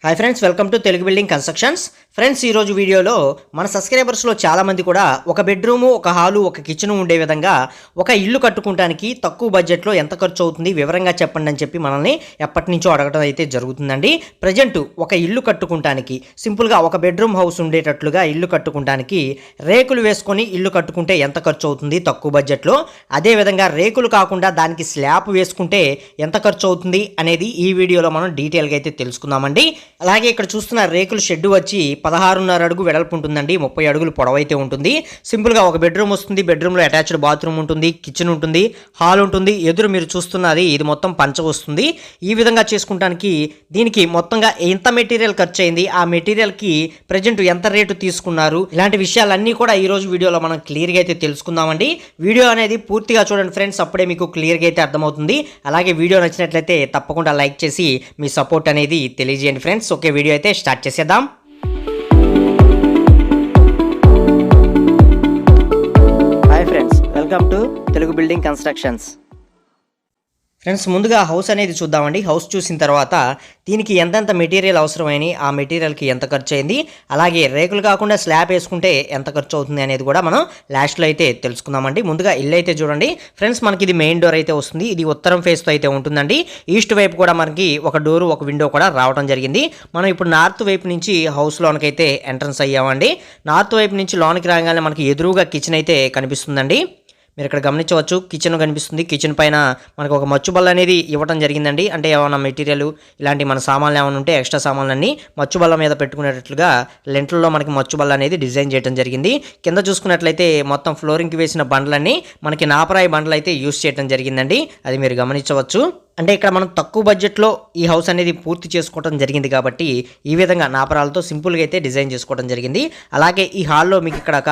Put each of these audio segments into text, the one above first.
Hi friends, welcome to Telugu building constructions. Friends, ఈరోజు వీడియోలో మన సబ్స్క్రైబర్స్లో చాలామంది కూడా ఒక బెడ్రూము, ఒక హాలు, ఒక కిచెన్ ఉండే విధంగా ఒక ఇల్లు కట్టుకోవడానికి తక్కువ బడ్జెట్లో ఎంత ఖర్చు అవుతుంది వివరంగా చెప్పండి అని చెప్పి మనల్ని ఎప్పటి నుంచో అడగడం అయితే జరుగుతుందండి. ప్రజెంట్ ఒక ఇల్లు కట్టుకోవడానికి సింపుల్గా ఒక బెడ్రూమ్ హౌస్ ఉండేటట్లుగా ఇల్లు కట్టుకోవడానికి రేకులు వేసుకొని ఇల్లు కట్టుకుంటే ఎంత ఖర్చు అవుతుంది తక్కువ బడ్జెట్లో, అదేవిధంగా రేకులు కాకుండా దానికి స్లాబ్ వేసుకుంటే ఎంత ఖర్చు అవుతుంది అనేది ఈ వీడియోలో మనం డీటెయిల్గా అయితే తెలుసుకుందామండి. అలాగే ఇక్కడ చూస్తున్న రేకుల షెడ్ వచ్చి 16.5 అడుగు వెడల్పు ఉంటుందండి, 30 అడుగులు పొడవైతే ఉంటుంది. సింపుల్గా ఒక బెడ్రూమ్ వస్తుంది, బెడ్రూమ్లో అటాచ్డ్ బాత్రూమ్ ఉంటుంది, కిచెన్ ఉంటుంది, హాల్ ఉంటుంది. ఎదురు మీరు చూస్తున్నది ఇది మొత్తం పంచ వస్తుంది. ఈ విధంగా చేసుకుంటానికి దీనికి మొత్తంగా ఎంత మెటీరియల్ ఖర్చు అయింది, ఆ మెటీరియల్కి ప్రజెంట్ ఎంత రేటు తీసుకున్నారు, ఇలాంటి విషయాలన్నీ కూడా ఈరోజు వీడియోలో మనం క్లియర్గా అయితే తెలుసుకుందామండి. వీడియో అనేది పూర్తిగా చూడండి ఫ్రెండ్స్, అప్పుడే మీకు క్లియర్గా అయితే అర్థమవుతుంది. అలాగే వీడియో నచ్చినట్లయితే తప్పకుండా లైక్ చేసి మీ సపోర్ట్ అనేది తెలియజేయండి ఫ్రెండ్స్. ఓకే, వీడియో అయితే స్టార్ట్ చేసేద్దాం. Hi friends, welcome to Telugu building constructions. Friends, ముందుగా హౌస్ అనేది చూద్దామండి. హౌస్ చూసిన తర్వాత దీనికి ఎంతెంత మెటీరియల్ అవసరమైంది, ఆ మెటీరియల్కి ఎంత ఖర్చు అయింది, అలాగే రేకులు కాకుండా స్లాబ్ వేసుకుంటే ఎంత ఖర్చు అవుతుంది అనేది కూడా మనం లాస్ట్లో అయితే తెలుసుకుందామండి. ముందుగా ఇల్లు అయితే చూడండి ఫ్రెండ్స్, మనకి ఇది మెయిన్ డోర్ అయితే వస్తుంది. ఇది ఉత్తరం ఫేస్తో అయితే ఉంటుందండి. ఈస్ట్ వైపు కూడా మనకి ఒక డోరు, ఒక విండో కూడా రావడం జరిగింది. మనం ఇప్పుడు నార్త్ వైపు నుంచి హౌస్ లోనికైతే ఎంట్రన్స్ అయ్యామండి. నార్త్ వైపు నుంచి లోనికి రాగానే మనకి ఎదురుగా కిచెన్ అయితే కనిపిస్తుందండి. మీరు ఇక్కడ గమనించవచ్చు, కిచెన్ కనిపిస్తుంది. కిచెన్ పైన మనకు ఒక మచ్చు బల్ల అనేది ఇవ్వడం జరిగిందండి. అంటే ఏమైనా మెటీరియల్ ఇలాంటి మన సామాన్లు ఏమైనా ఉంటే ఎక్స్ట్రా సామాన్లన్నీ మచ్చు బల్ల మీద పెట్టుకునేటట్లుగా లెంట్లలో మనకి మచ్చు బల్ల అనేది డిజైన్ చేయడం జరిగింది. కింద చూసుకున్నట్లయితే మొత్తం ఫ్లోరింగ్కి వేసిన బండ్లన్నీ మనకి నాపరాయి బండ్లు అయితే యూస్ చేయడం జరిగిందండి. అది మీరు గమనించవచ్చు. అంటే ఇక్కడ మనం తక్కువ బడ్జెట్లో ఈ హౌస్ అనేది పూర్తి చేసుకోవడం జరిగింది కాబట్టి ఈ విధంగా నాపరాలతో సింపుల్గా అయితే డిజైన్ చేసుకోవడం జరిగింది. అలాగే ఈ హాల్లో మీకు ఇక్కడ ఒక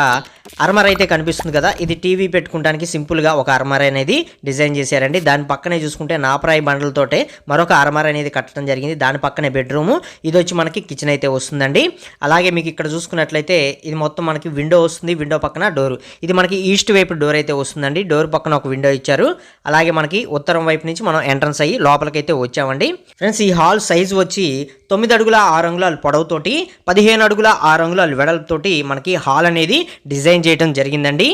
అర్మర్ అయితే కనిపిస్తుంది కదా, ఇది టీవీ పెట్టుకోవడానికి సింపుల్గా ఒక అర్మర్ అనేది డిజైన్ చేశారండి. దాని పక్కనే చూసుకుంటే నాపరాయి బండ్లతోటే మరొక అర్మర్ అనేది కట్టడం జరిగింది. దాని పక్కనే బెడ్రూము, ఇది వచ్చి మనకి కిచెన్ అయితే వస్తుందండి. అలాగే మీకు ఇక్కడ చూసుకున్నట్లయితే ఇది మొత్తం మనకి విండో వస్తుంది. విండో పక్కన డోరు, ఇది మనకి ఈస్ట్ వైపు డోర్ అయితే వస్తుందండి. డోర్ పక్కన ఒక విండో ఇచ్చారు. అలాగే మనకి ఉత్తరం వైపు నుంచి మనం ఎంట్రన్స్ అయ్యి లోపలికైతే వచ్చామండి. ఫ్రెండ్స్, ఈ హాల్ సైజ్ వచ్చి 9 అడుగుల 6 అంగుళాల పొడవుతోటి 15 అడుగుల 6 అంగుళాల వెడల్పుతోటి మనకి హాల్ అనేది డిజైన్ చేయడం జరిగిందండి.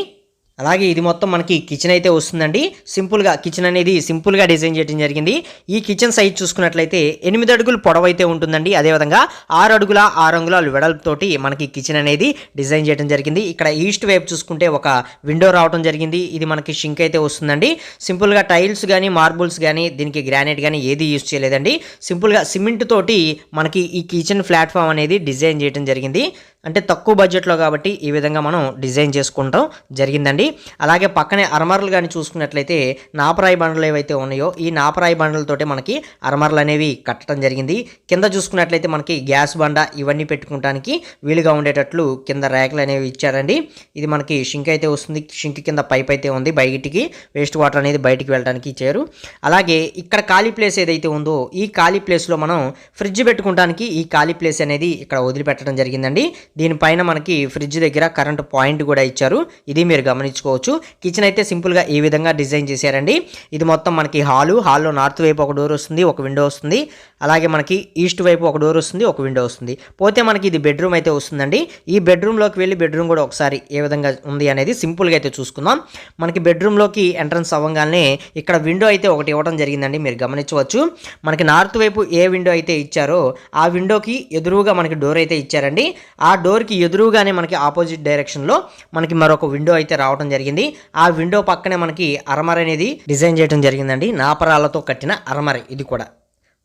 అలాగే ఇది మొత్తం మనకి కిచెన్ అయితే వస్తుందండి. సింపుల్గా కిచెన్ అనేది సింపుల్గా డిజైన్ చేయడం జరిగింది. ఈ కిచెన్ సైజ్ చూసుకున్నట్లయితే 8 అడుగులు పొడవు అయితే ఉంటుందండి. అదేవిధంగా 6 అడుగుల 6 అంగుళాల వెడల్పుతోటి మనకి కిచెన్ అనేది డిజైన్ చేయడం జరిగింది. ఇక్కడ ఈస్ట్ వైపు చూసుకుంటే ఒక విండో రావడం జరిగింది. ఇది మనకి షింక్ అయితే వస్తుందండి. సింపుల్గా టైల్స్ కానీ మార్బుల్స్ కానీ దీనికి గ్రానైట్ కానీ ఏది యూజ్ చేయలేదండి. సింపుల్గా సిమెంట్ తోటి మనకి ఈ కిచెన్ ప్లాట్ఫామ్ అనేది డిజైన్ చేయడం జరిగింది. అంటే తక్కువ బడ్జెట్లో కాబట్టి ఈ విధంగా మనం డిజైన్ చేసుకుంటాం జరిగిందండి. అలాగే పక్కనే అర్మర్లు కానీ చూసుకున్నట్లయితే నాపరాయి బండలు ఏవైతే ఉన్నాయో ఈ నాపరాయి బండలతోటే మనకి అర్మర్లు అనేవి కట్టడం జరిగింది. కింద చూసుకున్నట్లయితే మనకి గ్యాస్ బండ ఇవన్నీ పెట్టుకోవడానికి వీలుగా ఉండేటట్లు కింద ర్యాకులు అనేవి ఇచ్చారండి. ఇది మనకి షింక్ అయితే వస్తుంది. షింక్ కింద పైప్ అయితే ఉంది, బయటికి వేస్ట్ వాటర్ అనేది బయటికి వెళ్ళడానికి ఇచ్చారు. అలాగే ఇక్కడ ఖాళీ ప్లేస్ ఏదైతే ఉందో ఈ ఖాళీ ప్లేస్లో మనం ఫ్రిడ్జ్ పెట్టుకోవడానికి ఈ ఖాళీ ప్లేస్ అనేది ఇక్కడ వదిలిపెట్టడం జరిగిందండి. దీనిపైన మనకి ఫ్రిడ్జ్ దగ్గర కరెంట్ పాయింట్ కూడా ఇచ్చారు. ఇది మీరు గమనించుకోవచ్చు. కిచెన్ అయితే సింపుల్గా ఈ విధంగా డిజైన్ చేశారండి. ఇది మొత్తం మనకి హాల్లో నార్త్ వైపు ఒక డోర్ వస్తుంది, ఒక విండో వస్తుంది. అలాగే మనకి ఈస్ట్ వైపు ఒక డోర్ వస్తుంది, ఒక విండో వస్తుంది. పోతే మనకి ఇది బెడ్రూమ్ అయితే వస్తుందండి. ఈ బెడ్రూమ్లోకి వెళ్ళి బెడ్రూమ్ కూడా ఒకసారి ఏ విధంగా ఉంది అనేది సింపుల్గా అయితే చూసుకుందాం. మనకి బెడ్రూమ్లోకి ఎంట్రన్స్ అవ్వగానే ఇక్కడ విండో అయితే ఒకటి ఇవ్వడం జరిగిందండి. మీరు గమనించవచ్చు. మనకి నార్త్ వైపు ఏ విండో అయితే ఇచ్చారో ఆ విండోకి ఎదురుగా మనకి డోర్ అయితే ఇచ్చారండి. ఆ డోర్కి ఎదురుగానే మనకి ఆపోజిట్ డైరెక్షన్లో మనకి మరొక విండో అయితే రావడం జరిగింది. ఆ విండో పక్కనే మనకి అరమర అనేది డిజైన్ చేయడం జరిగిందండి. నాపరాలతో కట్టిన అరమర ఇది కూడా.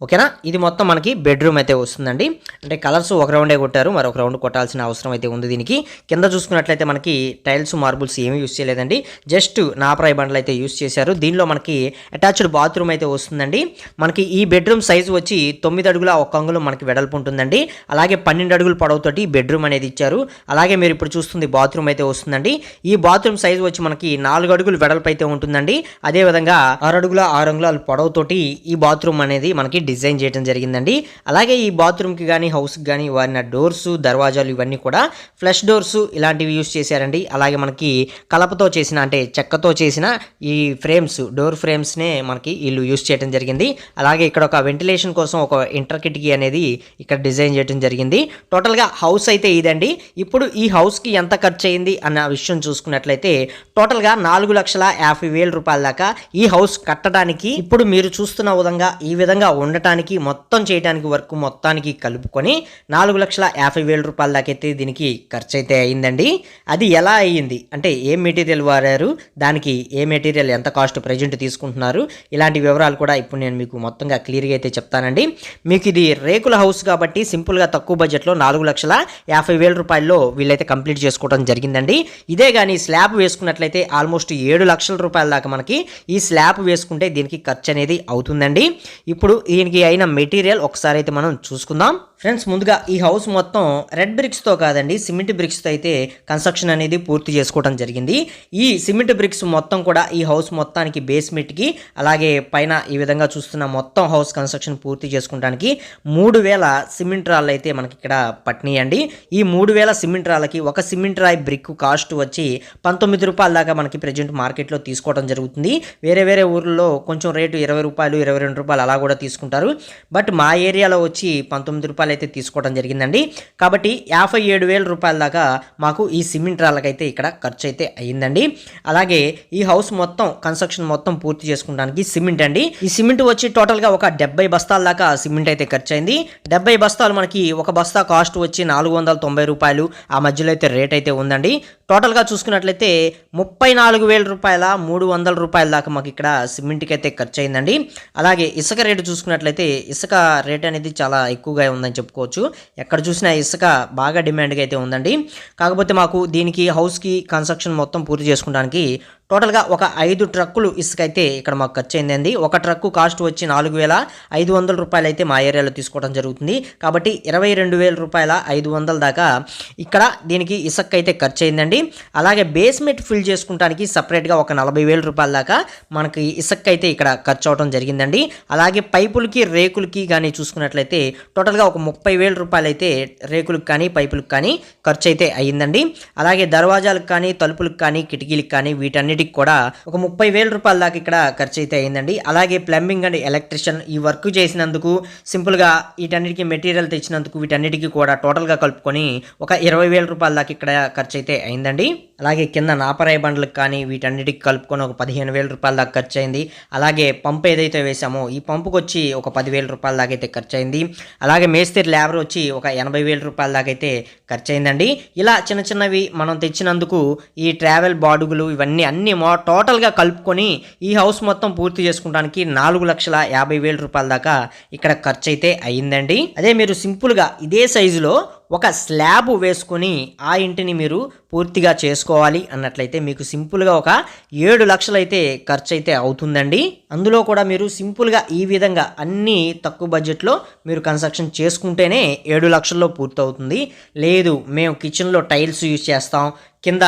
ఓకేనా, ఇది మొత్తం మనకి బెడ్రూమ్ అయితే వస్తుందండి. అంటే కలర్స్ ఒక రౌండే కొట్టారు, మరొక రౌండ్ కొట్టాల్సిన అవసరం అయితే ఉంది దీనికి. కింద చూసుకున్నట్లయితే మనకి టైల్స్ మార్బుల్స్ ఏమీ యూస్ చేయలేదండి, జస్ట్ నాపరాయి బండ్లు అయితే యూస్ చేశారు. దీనిలో మనకి అటాచ్డ్ బాత్రూమ్ అయితే వస్తుందండి. మనకి ఈ బెడ్రూమ్ సైజు వచ్చి 9 అడుగుల 1 అంగుళం మనకి వెడల్పు ఉంటుందండి. అలాగే 12 అడుగుల పొడవుతోటి బెడ్రూమ్ అనేది ఇచ్చారు. అలాగే మీరు ఇప్పుడు చూస్తుంది బాత్రూమ్ అయితే వస్తుందండి. ఈ బాత్రూమ్ సైజు వచ్చి మనకి 4 అడుగులు వెడల్పు అయితే ఉంటుందండి. అదేవిధంగా 6 అడుగుల 6 అంగుళాల పొడవుతోటి ఈ బాత్రూమ్ అనేది మనకి డిజైన్ చేయడం జరిగిందండి. అలాగే ఈ బాత్రూమ్కి కానీ హౌస్కి కానీ వారిన డోర్స్ దర్వాజాలు ఇవన్నీ కూడా ఫ్లష్ డోర్స్ ఇలాంటివి యూస్ చేశారండి. అలాగే మనకి కలపతో చేసిన అంటే చెక్కతో చేసిన ఈ ఫ్రేమ్స్ డోర్ ఫ్రేమ్స్నే మనకి వీళ్ళు యూస్ చేయడం జరిగింది. అలాగే ఇక్కడ ఒక వెంటిలేషన్ కోసం ఒక ఇంటర్ కిటికీ అనేది ఇక్కడ డిజైన్ చేయడం జరిగింది. టోటల్గా హౌస్ అయితే ఇదండి. ఇప్పుడు ఈ హౌస్కి ఎంత ఖర్చు అయింది అన్న విషయం చూసుకున్నట్లయితే టోటల్గా 4,50,000 రూపాయల దాకా ఈ హౌస్ కట్టడానికి ఇప్పుడు మీరు చూస్తున్న విధంగా ఈ విధంగా ఉండటానికి మొత్తం చేయడానికి వర్క్ మొత్తానికి కలుపుకొని 4,50,000 రూపాయల దాకా అయితే దీనికి ఖర్చు అయితే అయిందండి. అది ఎలా అయ్యింది అంటే ఏ మెటీరియల్ వాడారు, దానికి ఏ మెటీరియల్ ఎంత కాస్ట్ ప్రజెంట్ తీసుకుంటున్నారు, ఇలాంటి వివరాలు కూడా ఇప్పుడు నేను మీకు మొత్తంగా క్లియర్గా అయితే చెప్తానండి. మీకు ఇది రేకుల హౌస్ కాబట్టి సింపుల్గా తక్కువ బడ్జెట్లో 4,50,000 రూపాయల్లో వీళ్ళైతే కంప్లీట్ చేసుకోవడం జరిగిందండి. ఇదే కానీ స్లాబ్ వేసుకున్నట్లయితే ఆల్మోస్ట్ 7 లక్షల రూపాయల దాకా మనకి ఈ స్లాబ్ వేసుకుంటే దీనికి ఖర్చు అనేది అవుతుందండి. ఇప్పుడు దీనికి అయిన మెటీరియల్ ఒకసారి అయితే మనం చూసుకుందాం. ఫ్రెండ్స్, ముందుగా ఈ హౌస్ మొత్తం రెడ్ బ్రిక్స్తో కాదండి సిమెంట్ బ్రిక్స్తో అయితే కన్స్ట్రక్షన్ అనేది పూర్తి చేసుకోవడం జరిగింది. ఈ సిమెంట్ బ్రిక్స్ మొత్తం కూడా ఈ హౌస్ మొత్తానికి బేస్మెంట్కి అలాగే పైన ఈ విధంగా చూస్తున్న మొత్తం హౌస్ కన్స్ట్రక్షన్ పూర్తి చేసుకోవడానికి 3,000 సిమెంట్ రాళ్ళు అయితే మనకి ఇక్కడ పట్టినాయండి. ఈ 3,000 సిమెంట్ రాళ్ళకి ఒక సిమెంట్ రాయి బ్రిక్ కాస్ట్ వచ్చి 19 రూపాయల దాకా మనకి ప్రజెంట్ మార్కెట్లో తీసుకోవడం జరుగుతుంది. వేరే ఊర్లో కొంచెం రేటు 20 రూపాయలు 22 రూపాయలు అలా కూడా తీసుకుంటారు. బట్ మా ఏరియాలో వచ్చి 19 రూపాయలు అయితే తీసుకోవడం జరిగిందండి. కాబట్టి 57,000 రూపాయల దాకా మాకు ఈ సిమెంట్ రాళ్ళకైతే ఇక్కడ ఖర్చు అయితే అయ్యిందండి. అలాగే ఈ హౌస్ మొత్తం కన్స్ట్రక్షన్ మొత్తం పూర్తి చేసుకోవడానికి సిమెంట్ అండి. ఈ సిమెంట్ వచ్చి టోటల్గా ఒక 70 బస్తాల దాకా సిమెంట్ అయితే ఖర్చు అయింది. 70 బస్తాలు మనకి ఒక బస్తా కాస్ట్ వచ్చి 490 రూపాయలు ఆ మధ్యలో అయితే రేట్ అయితే ఉందండి. టోటల్గా చూసుకున్నట్లయితే 34,000 రూపాయల 300 రూపాయల దాకా మాకు ఇక్కడ సిమెంట్కి అయితే ఖర్చు అయిందండి. అలాగే ఇసుక రేటు చూసుకున్నట్లయితే ఇసుక రేట్ అనేది చాలా ఎక్కువగా ఉందని చెప్పుకోవచ్చు. ఎక్కడ చూసినా ఇసుక బాగా డిమాండ్గా అయితే ఉందండి. కాకపోతే మాకు దీనికి హౌస్కి కన్స్ట్రక్షన్ మొత్తం పూర్తి చేసుకోవడానికి టోటల్గా ఒక 5 ట్రక్కులు ఇసుక అయితే ఇక్కడ మాకు ఖర్చు అయిందండి. ఒక ట్రక్కు కాస్ట్ వచ్చి 4,500 రూపాయలు అయితే మా ఏరియాలో తీసుకోవడం జరుగుతుంది. కాబట్టి 22,000 రూపాయల 500 దాకా ఇక్కడ దీనికి ఇసుక అయితే ఖర్చు అయిందండి. అలాగే బేస్మెంట్ ఫిల్ చేసుకుంటానికి సపరేట్గా ఒక 40,000 రూపాయల దాకా మనకి ఇసుక అయితే ఇక్కడ ఖర్చు అవడం జరిగిందండి. అలాగే పైపులకి రేకులకి కానీ చూసుకున్నట్లయితే టోటల్గా ఒక 30,000 రూపాయలు అయితే రేకులకు కానీ పైపులకు కానీ ఖర్చు అయితే అయ్యిందండి. అలాగే దర్వాజాలకు కానీ తలుపులకు కానీ కిటికీలకు కానీ వీటన్నిటి కూడా ఒక 30,000 రూపాయల దాకా ఇక్కడ ఖర్చు అయితే అయిందండి. అలాగే ప్లంబింగ్ అండ్ ఎలక్ట్రిషియన్ ఈ వర్క్ చేసినందుకు సింపుల్గా వీటన్నిటికీ మెటీరియల్ తెచ్చినందుకు వీటన్నిటికీ కూడా టోటల్గా కలుపుకొని ఒక 20,000 రూపాయల దాకా ఇక్కడ ఖర్చు అయితే అయిందండి. అలాగే కింద నాపరాయి బండ్లకు కానీ వీటన్నిటికి కలుపుకొని ఒక 15,000 రూపాయల దాకా ఖర్చు అయింది. అలాగే పంపు ఏదైతే వేసామో ఈ పంపుకు వచ్చి ఒక 10,000 రూపాయల దాకా అయితే ఖర్చు అయింది. అలాగే మేస్త్రి లేబర్ వచ్చి ఒక 80,000 రూపాయల దాకా అయితే ఖర్చు అయిందండి. ఇలా చిన్న చిన్నవి మనం తెచ్చినందుకు ఈ ట్రావెల్ బాడుగులు ఇవన్నీ అన్ని టోటల్గా కలుపుకొని ఈ హౌస్ మొత్తం పూర్తి చేసుకోవడానికి 4,50,000 రూపాయల దాకా ఇక్కడ ఖర్చు అయితే అయ్యిందండి. అదే మీరు సింపుల్గా ఇదే సైజులో ఒక స్లాబ్ వేసుకొని ఆ ఇంటిని మీరు పూర్తిగా చేసుకోవాలి అన్నట్లయితే మీకు సింపుల్గా ఒక 7 లక్షలు అయితే ఖర్చు అయితే అవుతుందండి. అందులో కూడా మీరు సింపుల్గా ఈ విధంగా అన్నీ తక్కువ బడ్జెట్లో మీరు కన్స్ట్రక్షన్ చేసుకుంటేనే 7 లక్షల్లో పూర్తవుతుంది. లేదు మేము కిచెన్లో టైల్స్ యూజ్ చేస్తాం, కింద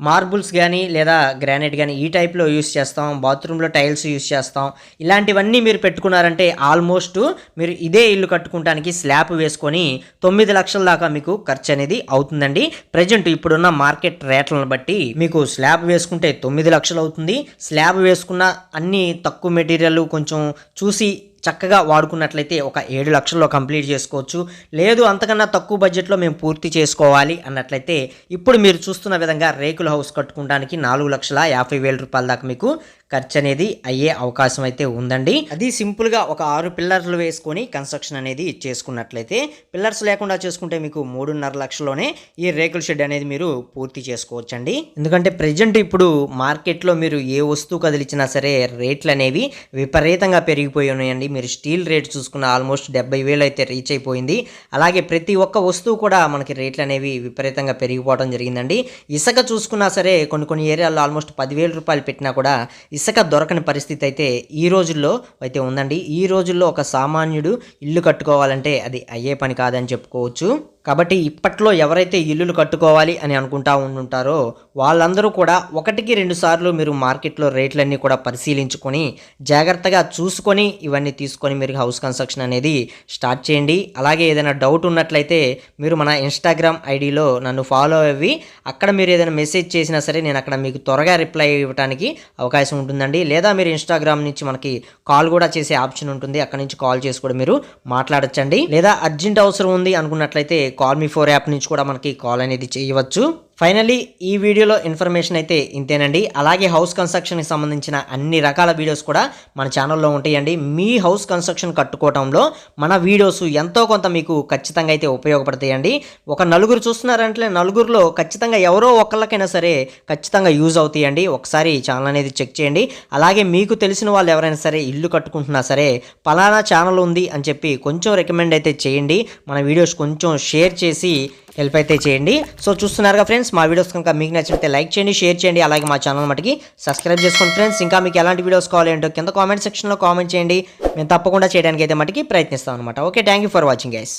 మార్బుల్స్ కానీ లేదా గ్రానైట్ కానీ ఈ టైప్లో యూస్ చేస్తాం, బాత్రూంలో టైల్స్ యూస్ చేస్తాం, ఇలాంటివన్నీ మీరు పెట్టుకున్నారంటే ఆల్మోస్ట్ మీరు ఇదే ఇల్లు కట్టుకోవడానికి స్లాబ్ వేసుకొని 9 లక్షల దాకా మీకు ఖర్చు అనేది అవుతుందండి. ప్రజెంట్ ఇప్పుడున్న మార్కెట్ రేట్లను బట్టి మీకు స్లాబ్ వేసుకుంటే 9 లక్షలు అవుతుంది. స్లాబ్ వేసుకున్న అన్ని తక్కువ మెటీరియల్ కొంచెం చూసి చక్కగా వాడుకున్నట్లయితే ఒక 7 లక్షల్లో కంప్లీట్ చేసుకోవచ్చు. లేదు అంతకన్నా తక్కువ బడ్జెట్లో మేము పూర్తి చేసుకోవాలి అన్నట్లయితే ఇప్పుడు మీరు చూస్తున్న విధంగా రేకుల హౌస్ కట్టుకోవడానికి 4,50,000 రూపాయల దాకా మీకు ఖర్చు అనేది అయ్యే అవకాశం అయితే ఉందండి. అది సింపుల్గా ఒక 6 పిల్లర్లు వేసుకొని కన్స్ట్రక్షన్ అనేది చేసుకున్నట్లయితే, పిల్లర్స్ లేకుండా చేసుకుంటే మీకు 3.5 లక్షల్లోనే ఈ రేకుల షెడ్ అనేది మీరు పూర్తి చేసుకోవచ్చండి. ఎందుకంటే ప్రజెంట్ ఇప్పుడు మార్కెట్లో మీరు ఏ వస్తువు కదిలిచ్చినా సరే రేట్లు అనేవి విపరీతంగా పెరిగిపోయి ఉన్నాయండి. మీరు స్టీల్ రేట్ చూసుకున్న ఆల్మోస్ట్ 70,000 అయితే రీచ్ అయిపోయింది. అలాగే ప్రతి ఒక్క వస్తువు కూడా మనకి రేట్లు అనేవి విపరీతంగా పెరిగిపోవడం జరిగిందండి. ఇసుక చూసుకున్నా సరే కొన్ని ఏరియాల్లో ఆల్మోస్ట్ 10,000 రూపాయలు పెట్టినా కూడా ఇసుక దొరకని పరిస్థితి అయితే ఈ రోజుల్లో అయితే ఉందండి. ఈ రోజుల్లో ఒక సామాన్యుడు ఇల్లు కట్టుకోవాలంటే అది అయ్యే పని కాదని చెప్పుకోవచ్చు. కాబట్టి ఇప్పట్లో ఎవరైతే ఇల్లులు కట్టుకోవాలి అని అనుకుంటా ఉంటుంటారో వాళ్ళందరూ కూడా ఒకటికి రెండు సార్లు మీరు మార్కెట్లో రేట్లన్నీ కూడా పరిశీలించుకొని జాగ్రత్తగా చూసుకొని ఇవన్నీ తీసుకొని మీరు హౌస్ కన్స్ట్రక్షన్ అనేది స్టార్ట్ చేయండి. అలాగే ఏదైనా డౌట్ ఉన్నట్లయితే మీరు మన ఇన్స్టాగ్రామ్ ఐడిలో నన్ను ఫాలో అవ్వి అక్కడ మీరు ఏదైనా మెసేజ్ చేసినా సరే నేను అక్కడ మీకు త్వరగా రిప్లై ఇవ్వడానికి అవకాశం ఉంటుందండి. లేదా మీరు ఇన్స్టాగ్రామ్ నుంచి మనకి కాల్ కూడా చేసే ఆప్షన్ ఉంటుంది, అక్కడ నుంచి కాల్ చేసి కూడా మీరు మాట్లాడచ్చండి. లేదా అర్జెంట్ అవసరం ఉంది అనుకున్నట్లయితే కాల్ మీ 4 యాప్ నుంచి కూడా మనకి కాల్ అనేది చేయవచ్చు. ఫైనల్లీ ఈ వీడియోలో ఇన్ఫర్మేషన్ అయితే ఇంతేనండి. అలాగే హౌస్ కన్స్ట్రక్షన్కి సంబంధించిన అన్ని రకాల వీడియోస్ కూడా మన ఛానల్లో ఉంటాయండి. మీ హౌస్ కన్స్ట్రక్షన్ కట్టుకోవడంలో మన వీడియోస్ ఎంతో కొంత మీకు ఖచ్చితంగా అయితే ఉపయోగపడతాయండి. ఒక నలుగురు చూస్తున్నారంటే నలుగురిలో ఖచ్చితంగా ఎవరో ఒకళ్ళకైనా సరే ఖచ్చితంగా యూజ్ అవుతాయండి. ఒకసారి ఛానల్ అనేది చెక్ చేయండి. అలాగే మీకు తెలిసిన వాళ్ళు ఎవరైనా సరే ఇల్లు కట్టుకుంటున్నా సరే పలానా ఛానల్ ఉంది అని చెప్పి కొంచెం రికమెండ్ అయితే చేయండి. మన వీడియోస్ కొంచెం షేర్ చేసి హెల్ప్ అయితే చేయండి. సో చూస్తున్నారుగా ఫ్రెండ్స్, మా వీడియోస్ కనుక మీకు నచ్చితే లైక్ చేయండి, షేర్ చేయండి. అలాగే మా ఛానల్ మటుకి సబ్స్క్రైబ్ చేసుకోండి ఫ్రెండ్స్. ఇంకా మీకు ఎలాంటి వీడియోస్ కావాలి ఏంటో కింద కామెంట్ సెక్షన్లో కామెంట్ చేయండి. మేము తప్పకుండా చేయడానికి అయితే మటుకి ప్రయత్నిస్తాం అనమాట. Okay, thank you for watching guys.